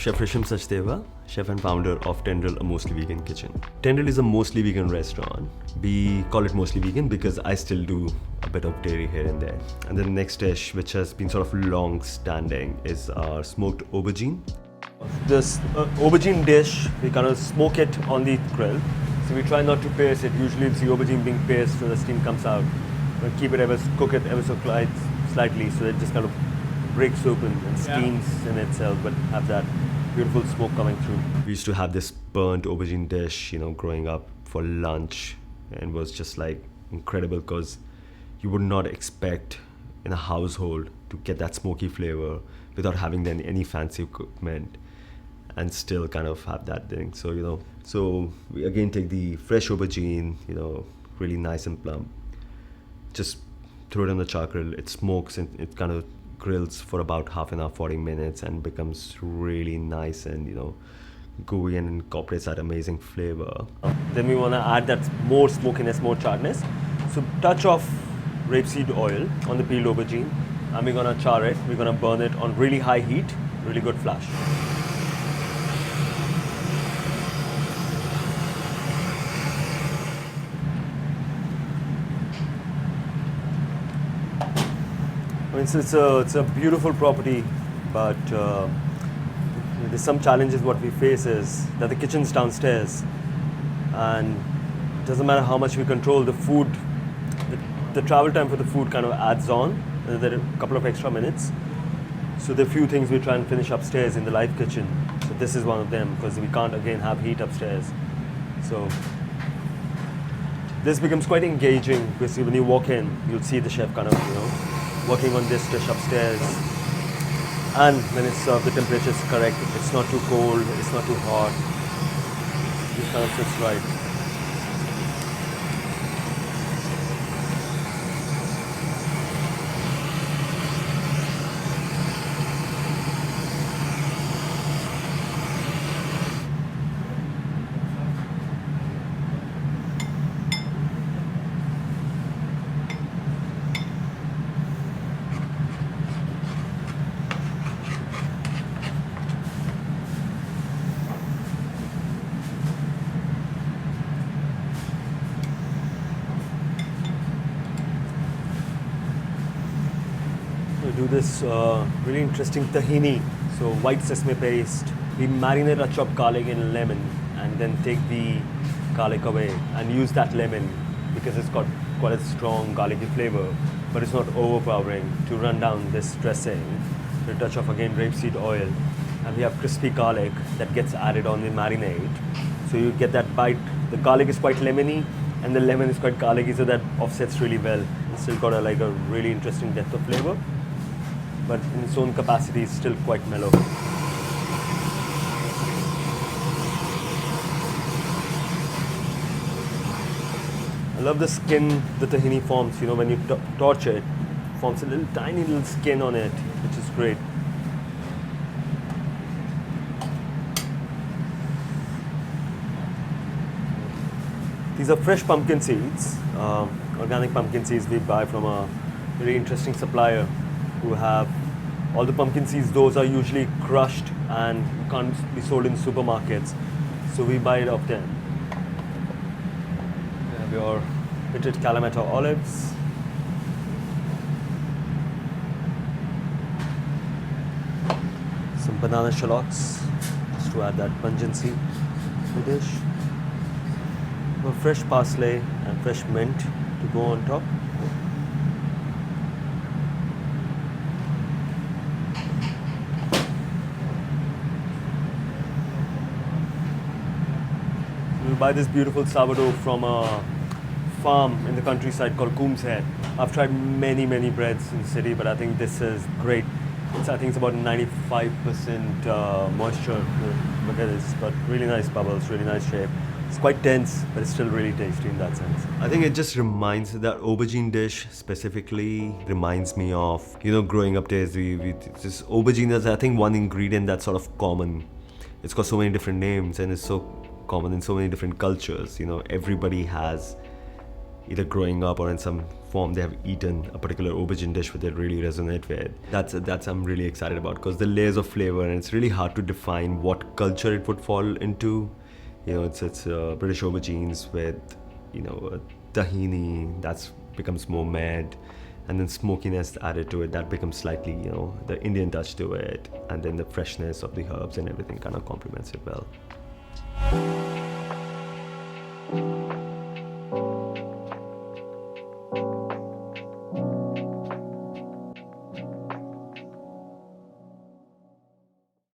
Chef Risham Sachdeva, chef and founder of Tendril, a mostly vegan kitchen. Tendril is a mostly vegan restaurant. We call it mostly vegan because I still do a bit of dairy here and there. And the next dish, which has been sort of long standing, is our smoked aubergine. This aubergine dish, we kind of smoke it on the grill. So we try not to pierce it. Usually it's the aubergine being pierced so the steam comes out. We keep it cook it ever so slightly so it just kind of breaks open and steams in itself, but have that beautiful smoke coming through. We used to have this burnt aubergine dish, growing up for lunch, and was just like incredible because you would not expect in a household to get that smoky flavor without having then any fancy equipment and still kind of have that thing. So we again take the fresh aubergine, really nice and plump. Just throw it on the charcoal, it smokes and it kind of grills for about half an hour, 40 minutes, and becomes really nice and gooey and incorporates that amazing flavor. Then we want to add that more smokiness, more charredness. So touch of rapeseed oil on the peeled aubergine, and we're gonna char it. We're gonna burn it on really high heat, really good flash. I mean, so it's a beautiful property, but there's some challenges. What we face is that the kitchen's downstairs, and it doesn't matter how much we control the food, the travel time for the food kind of adds on. There are a couple of extra minutes. So there are a few things we try and finish upstairs in the live kitchen. So this is one of them because we can't again have heat upstairs. So this becomes quite engaging because when you walk in, you'll see the chef kind of working on this dish upstairs, and when it's served, the temperature is correct. It's not too cold, it's not too hot. It kind of fits right. We do this really interesting tahini, so white sesame paste. We marinate our chopped garlic in lemon and then take the garlic away and use that lemon because it's got quite a strong garlicky flavor, but it's not overpowering, to run down this dressing. A touch of again rapeseed oil, and we have crispy garlic that gets added on the marinade. So you get that bite. The garlic is quite lemony and the lemon is quite garlicky, so that offsets really well. It's still got a really interesting depth of flavor, but in its own capacity is still quite mellow. I love the skin the tahini forms, when you torch it, forms a tiny little skin on it, which is great. These are fresh pumpkin seeds, organic pumpkin seeds we buy from a very interesting supplier who have all the pumpkin seeds. Those are usually crushed and can't be sold in supermarkets, so we buy it off them. You have your pitted Kalamata olives, some banana shallots just to add that pungency to the dish, fresh parsley and fresh mint to go on top. We buy this beautiful sourdough from a farm in the countryside called Coombs Head. I've tried many breads in the city, but I think this is great. I think it's about 95% moisture. Look at this, got really nice bubbles, really nice shape. It's quite dense, but it's still really tasty in that sense. I think it just reminds, that aubergine dish specifically reminds me of, growing up days, this aubergine is, I think, one ingredient that's sort of common. It's got so many different names and it's so common in so many different cultures. Everybody has either growing up or in some form they have eaten a particular aubergine dish which they really resonate with. That's I'm really excited about, because the layers of flavor, and it's really hard to define what culture it would fall into. It's British aubergines with tahini that's becomes more mad, and then smokiness added to it that becomes slightly the Indian touch to it, and then the freshness of the herbs and everything kind of complements it well.